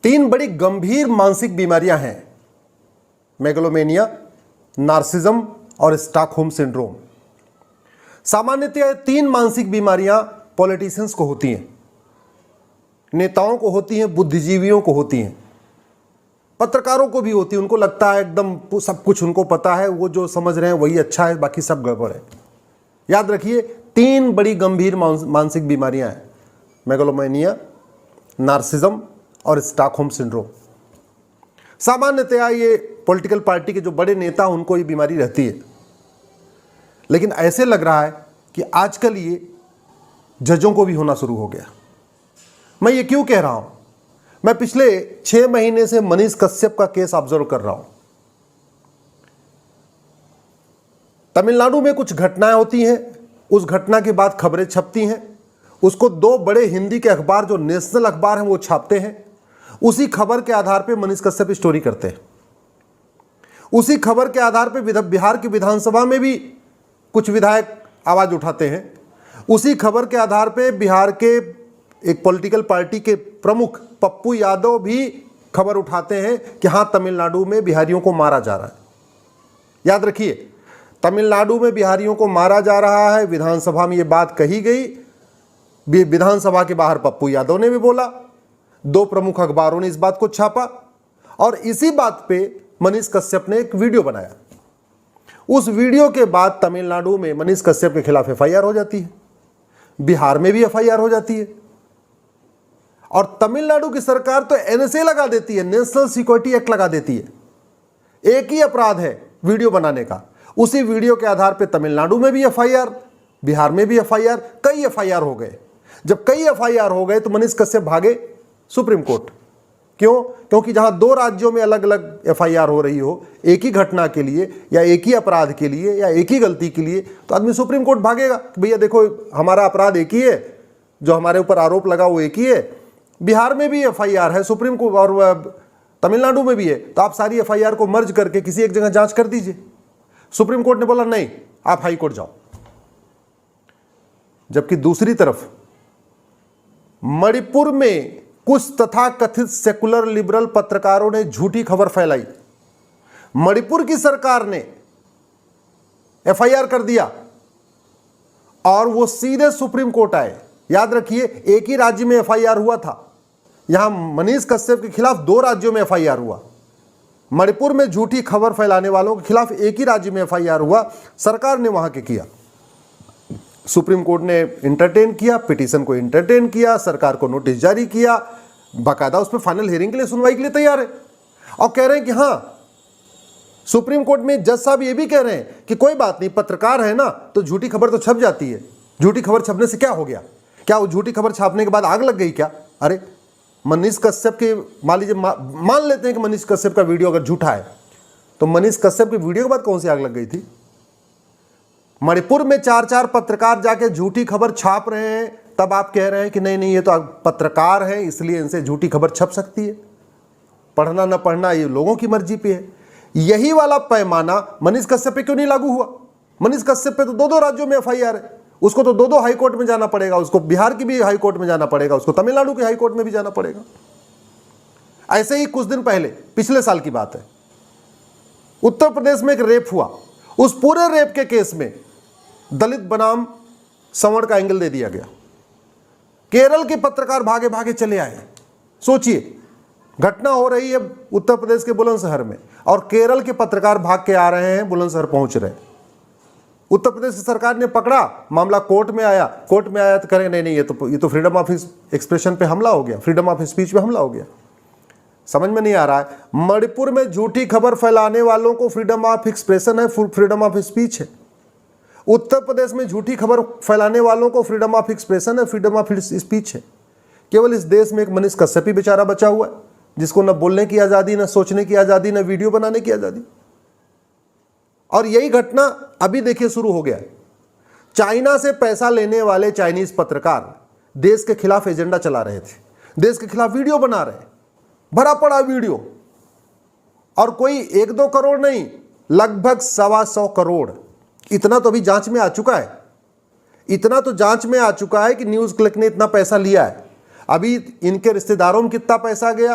तीन बड़ी गंभीर मानसिक बीमारियां हैं, मेगलोमेनिया, नार्सिज्म और स्टॉकहोम सिंड्रोम। सामान्यतः ये तीन मानसिक बीमारियां पॉलिटिशियंस को होती हैं, नेताओं को होती हैं, बुद्धिजीवियों को होती हैं, पत्रकारों को भी होती है। उनको लगता है एकदम सब कुछ उनको पता है, वो जो समझ रहे हैं वही अच्छा है, बाकी सब गड़बड़ है। याद रखिए, तीन बड़ी गंभीर मानसिक बीमारियां हैं, मेगलोमेनिया, नार्सिज्म और स्टॉकहोम सिंड्रोम। सामान्यतया ये पॉलिटिकल पार्टी के जो बड़े नेता उनको ये बीमारी रहती है, लेकिन ऐसे लग रहा है कि आजकल ये जजों को भी होना शुरू हो गया। मैं ये क्यों कह रहा हूं? मैं पिछले 6 महीने से मनीष कश्यप का केस ऑब्जर्व कर रहा हूं। तमिलनाडु में कुछ घटनाएं होती हैं, उस घटना के बाद खबरें छपती हैं, उसको 2 बड़े हिंदी के अखबार जो नेशनल अखबार हैं वो छापते हैं। उसी खबर के आधार पे मनीष कश्यप स्टोरी करते हैं। उसी खबर के आधार पे बिहार की विधानसभा में भी कुछ विधायक आवाज उठाते हैं। उसी खबर के आधार पे बिहार के एक पॉलिटिकल पार्टी के प्रमुख पप्पू यादव भी खबर उठाते हैं कि हाँ, तमिलनाडु में बिहारियों को मारा जा रहा है। याद रखिए, तमिलनाडु में बिहारियों को मारा जा रहा है, विधानसभा में ये बात कही गई, विधानसभा के बाहर पप्पू यादव ने भी बोला, 2 प्रमुख अखबारों ने इस बात को छापा और इसी बात पे मनीष कश्यप ने एक वीडियो बनाया। उस वीडियो के बाद तमिलनाडु में मनीष कश्यप के खिलाफ एफआईआर हो जाती है, बिहार में भी एफआईआर हो जाती है और तमिलनाडु की सरकार तो एनएसए लगा देती है, नेशनल सिक्योरिटी एक्ट लगा देती है। एक ही अपराध है वीडियो बनाने का। उसी वीडियो के आधार पर तमिलनाडु में भी एफआईआर, बिहार में भी एफआईआर, कई एफआईआर हो गए। जब कई एफआईआर हो गए तो मनीष कश्यप भागे सुप्रीम कोर्ट। क्यों? क्योंकि जहां 2 राज्यों में अलग अलग एफआईआर हो रही हो एक ही घटना के लिए या एक ही अपराध के लिए या एक ही गलती के लिए, तो आदमी सुप्रीम कोर्ट भागेगा कि भैया देखो, हमारा अपराध एक ही है, जो हमारे ऊपर आरोप लगा वो एक ही है, बिहार में भी एफआईआर है, सुप्रीम कोर्ट और तमिलनाडु में भी है, तो आप सारी एफआईआर को मर्ज करके किसी एक जगह जांच कर दीजिए। सुप्रीम कोर्ट ने बोला नहीं, आप हाई कोर्ट जाओ। जबकि दूसरी तरफ मणिपुर में कुछ तथाकथित सेकुलर लिबरल पत्रकारों ने झूठी खबर फैलाई। मणिपुर की सरकार ने एफआईआर कर दिया और वो सीधे सुप्रीम कोर्ट आए। याद रखिए, एक ही राज्य में एफआईआर हुआ था, यहां मनीष कश्यप के खिलाफ 2 राज्यों में एफआईआर हुआ। मणिपुर में झूठी खबर फैलाने वालों के खिलाफ एक ही राज्य में एफआईआर हुआ, सरकार ने वहां के किया। सुप्रीम कोर्ट ने इंटरटेन किया, पिटीशन को इंटरटेन किया, सरकार को नोटिस जारी किया, बाकायदा उस पर फाइनल हियरिंग के लिए, सुनवाई के लिए तैयार है और कह रहे हैं कि हाँ, सुप्रीम कोर्ट में जज साहब ये भी कह रहे हैं कि कोई बात नहीं, पत्रकार है ना तो झूठी खबर तो छप जाती है, झूठी खबर छपने से क्या हो गया? क्या वो झूठी खबर छापने के बाद आग लग गई क्या? अरे मनीष कश्यप के, मान लीजिए मान लेते हैं कि मनीष कश्यप का वीडियो अगर झूठा है, तो मनीष कश्यप के वीडियो के बाद कौन सी आग लग गई थी? मणिपुर में 4 पत्रकार जाके झूठी खबर छाप रहे हैं, तब आप कह रहे हैं कि नहीं नहीं, ये तो पत्रकार है इसलिए इनसे झूठी खबर छप सकती है। पढ़ना न पढ़ना ये लोगों की मर्जी पे है। यही वाला पैमाना मनीष कश्यप पे क्यों नहीं लागू हुआ? मनीष कश्यप पे तो 2 राज्यों में एफआईआर है, उसको तो 2 हाई कोर्ट में जाना पड़ेगा, उसको बिहार की भी हाई कोर्ट में जाना पड़ेगा, उसको तमिलनाडु की हाई कोर्ट में भी जाना पड़ेगा। ऐसे ही कुछ दिन पहले, पिछले साल की बात है, उत्तर प्रदेश में एक रेप हुआ। उस पूरे रेप के केस में दलित बनाम सवर्ण का एंगल दे दिया गया। केरल के पत्रकार भागे भागे चले आए। सोचिए, घटना हो रही है उत्तर प्रदेश के बुलंदशहर में और केरल के पत्रकार भाग के आ रहे हैं, बुलंदशहर पहुंच रहे। उत्तर प्रदेश की सरकार ने पकड़ा, मामला कोर्ट में आया तो करें नहीं नहीं, ये तो फ्रीडम ऑफ एक्सप्रेशन पे हमला हो गया, फ्रीडम ऑफ स्पीच पे हमला हो गया। समझ में नहीं आ रहा है। मणिपुर में झूठी खबर फैलाने वालों को फ्रीडम ऑफ एक्सप्रेशन है, फ्रीडम ऑफ स्पीच है। उत्तर प्रदेश में झूठी खबर फैलाने वालों को फ्रीडम ऑफ एक्सप्रेशन है, फ्रीडम ऑफ स्पीच है। केवल इस देश में एक मनीष कश्यप ही बेचारा बचा हुआ है, जिसको न बोलने की आज़ादी, न सोचने की आज़ादी, न वीडियो बनाने की आज़ादी। और यही घटना अभी देखिए शुरू हो गया है। चाइना से पैसा लेने वाले चाइनीज पत्रकार देश के खिलाफ एजेंडा चला रहे थे, देश के खिलाफ वीडियो बना रहे, भरा पड़ा वीडियो, और कोई 1-2 करोड़ नहीं, लगभग 125 करोड़। इतना तो अभी जांच में आ चुका है, इतना तो जांच में आ चुका है कि न्यूज़ क्लिक ने इतना पैसा लिया है। अभी इनके रिश्तेदारों में कितना पैसा गया,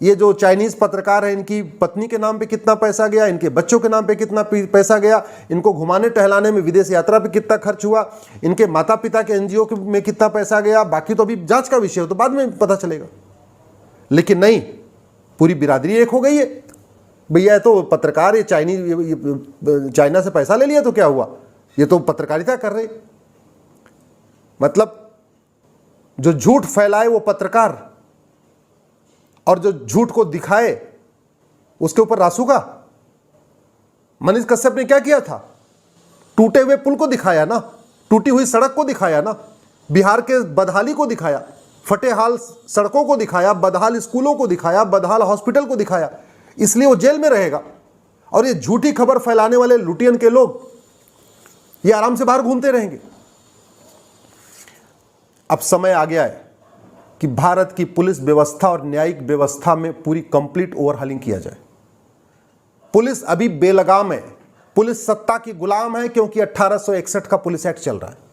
ये जो चाइनीज पत्रकार है, इनकी पत्नी के नाम पे कितना पैसा गया, इनके बच्चों के नाम पे कितना पैसा गया, इनको घुमाने टहलाने में विदेश यात्रा पे कितना खर्च हुआ, इनके माता पिता के एनजीओ में कितना पैसा गया, बाकी तो अभी जांच का विषय हो, तो बाद में पता चलेगा। लेकिन नहीं, पूरी बिरादरी एक हो गई है। भैया ये तो पत्रकार, ये चाइना से पैसा ले लिया तो क्या हुआ, ये तो पत्रकारिता कर रहे। मतलब जो झूठ फैलाए वो पत्रकार, और जो झूठ को दिखाए उसके ऊपर रासूखा। मनीष कश्यप ने क्या किया था, टूटे हुए पुल को दिखाया ना, टूटी हुई सड़क को दिखाया ना, बिहार के बदहाली को दिखाया, फटेहाल सड़कों को दिखाया, बदहाल स्कूलों को दिखाया, बदहाल हॉस्पिटल को दिखाया, इसलिए वो जेल में रहेगा। और ये झूठी खबर फैलाने वाले लुटियन के लोग ये आराम से बाहर घूमते रहेंगे। अब समय आ गया है कि भारत की पुलिस व्यवस्था और न्यायिक व्यवस्था में पूरी कंप्लीट ओवरहालिंग किया जाए। पुलिस अभी बेलगाम है, पुलिस सत्ता की गुलाम है, क्योंकि 1861 का पुलिस एक्ट चल रहा है।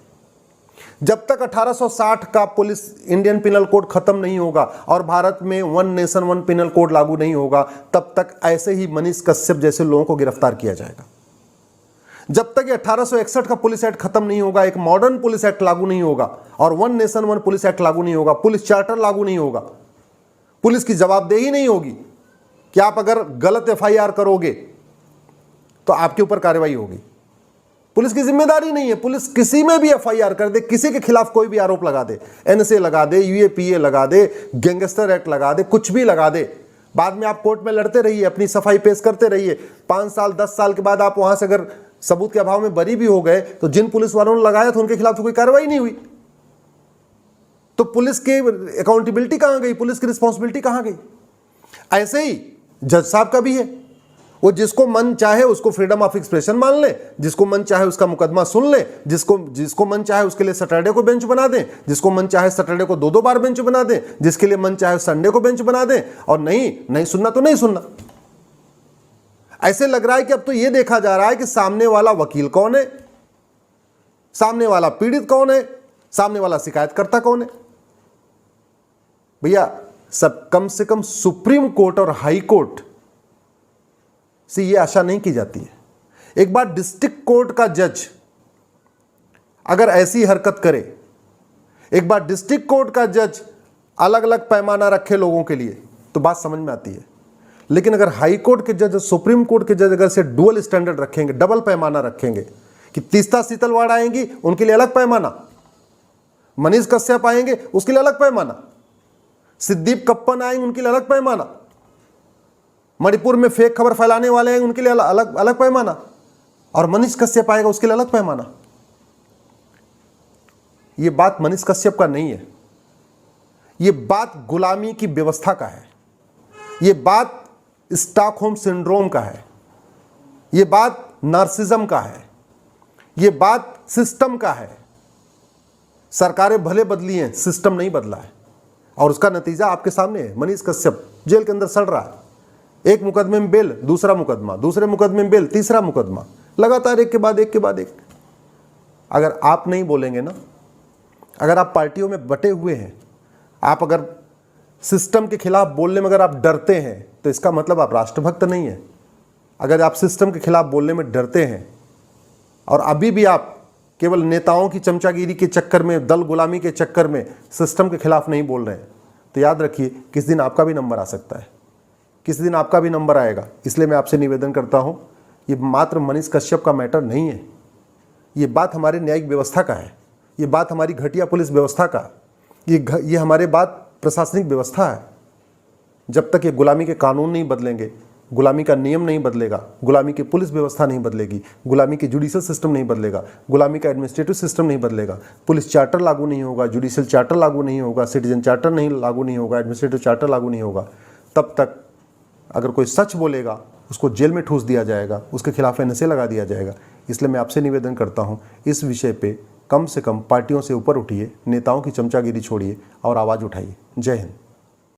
जब तक 1860 का पुलिस इंडियन पिनल कोड खत्म नहीं होगा और भारत में one nation one penal code लागू नहीं होगा, तब तक ऐसे ही मनीष कश्यप जैसे लोगों को गिरफ्तार किया जाएगा। जब तक 1861 का पुलिस एक्ट खत्म नहीं होगा, एक मॉडर्न पुलिस एक्ट लागू नहीं होगा और one nation one police act लागू नहीं होगा, पुलिस चार्टर लागू नहीं होगा, पुलिस की जवाबदेही नहीं होगी कि आप अगर गलत एफआईआर करोगे तो आपके ऊपर कार्रवाई होगी। पुलिस की जिम्मेदारी नहीं है, पुलिस किसी में भी एफआईआर कर दे, किसी के खिलाफ कोई भी आरोप लगा दे, एनएसए लगा दे, यूएपीए लगा दे, गैंगस्टर एक्ट लगा दे, कुछ भी लगा दे, बाद में आप कोर्ट में लड़ते रहिए, अपनी सफाई पेश करते रहिए। 5 साल 10 साल के बाद आप वहां से अगर सबूत के अभाव में बरी भी हो गए तो जिन पुलिस वालों ने लगाया था उनके खिलाफ तो कोई कार्रवाई नहीं हुई। तो पुलिस की अकाउंटेबिलिटी कहां गई, पुलिस की रिस्पॉन्सिबिलिटी कहां गई? ऐसे ही जज साहब का भी है, वो जिसको मन चाहे उसको फ्रीडम ऑफ एक्सप्रेशन मान ले, जिसको मन चाहे उसका मुकदमा सुन ले, जिसको मन चाहे उसके लिए सैटरडे को बेंच बना दे, जिसको मन चाहे सैटरडे को 2-2 बार बेंच बना दे, जिसके लिए मन चाहे संडे को बेंच बना दे, और नहीं सुनना तो नहीं सुनना। ऐसे लग रहा है कि अब तो ये देखा जा रहा है कि सामने वाला वकील कौन है, सामने वाला पीड़ित कौन है, सामने वाला शिकायतकर्ता कौन है। भैया सब कम से कम सुप्रीम कोर्ट और हाई कोर्ट से ये आशा नहीं की जाती है। एक बार डिस्ट्रिक्ट कोर्ट का जज अगर ऐसी हरकत करे, एक बार डिस्ट्रिक्ट कोर्ट का जज अलग अलग पैमाना रखे लोगों के लिए, तो बात समझ में आती है। लेकिन अगर हाई कोर्ट के जज, सुप्रीम कोर्ट के जज अगर से डुअल स्टैंडर्ड रखेंगे, डबल पैमाना रखेंगे कि तीस्ता सीतलवाड़ आएंगी उनके लिए अलग पैमाना, मनीष कश्यप आएंगे उसके लिए अलग पैमाना, सिद्दीप कप्पन आएंगे उनके लिए अलग पैमाना, मणिपुर में फेक खबर फैलाने वाले हैं उनके लिए अलग पैमाना, और मनीष कश्यप आएगा उसके लिए अलग पैमाना। यह बात मनीष कश्यप का नहीं है, यह बात गुलामी की व्यवस्था का है, यह बात स्टॉकहोम सिंड्रोम का है, यह बात नार्सिज्म का है, यह बात सिस्टम का है। सरकारें भले बदली हैं, सिस्टम नहीं बदला है, और उसका नतीजा आपके सामने है। मनीष कश्यप जेल के अंदर सड़ रहा है, एक मुकदमे में बेल, दूसरा मुकदमा, दूसरे मुकदमे में बेल, तीसरा मुकदमा, लगातार एक के बाद एक के बाद एक। अगर आप नहीं बोलेंगे ना, अगर आप पार्टियों में बटे हुए हैं, आप अगर सिस्टम के खिलाफ बोलने में अगर आप डरते हैं, तो इसका मतलब आप राष्ट्रभक्त नहीं है। अगर आप सिस्टम के खिलाफ बोलने में डरते हैं और अभी भी आप केवल नेताओं की चमचागिरी के चक्कर में, दल गुलामी के चक्कर में सिस्टम के खिलाफ नहीं बोल रहे हैं, तो याद रखिए किस दिन आपका भी नंबर आ सकता है, किस दिन आपका भी नंबर आएगा। इसलिए मैं आपसे निवेदन करता हूं, ये मात्र मनीष कश्यप का मैटर नहीं है, ये बात हमारे न्यायिक व्यवस्था का है, ये बात हमारी घटिया पुलिस व्यवस्था का, ये हमारे बात प्रशासनिक व्यवस्था है। जब तक ये गुलामी के कानून नहीं बदलेंगे, गुलामी का नियम नहीं बदलेगा, गुलामी की पुलिस व्यवस्था नहीं बदलेगी, गुलामी की जुडिशियल सिस्टम नहीं बदलेगा, गुलामी का एडमिनिस्ट्रेटिव सिस्टम नहीं बदलेगा, पुलिस चार्टर लागू नहीं होगा, जुडिशियल चार्टर लागू नहीं होगा, सिटीजन चार्टर नहीं लागू नहीं होगा, एडमिनिस्ट्रेटिव चार्टर लागू नहीं होगा, तब तक अगर कोई सच बोलेगा उसको जेल में ठूस दिया जाएगा, उसके खिलाफ एनएसए लगा दिया जाएगा। इसलिए मैं आपसे निवेदन करता हूँ, इस विषय पे कम से कम पार्टियों से ऊपर उठिए, नेताओं की चमचागिरी छोड़िए और आवाज़ उठाइए। जय हिंद।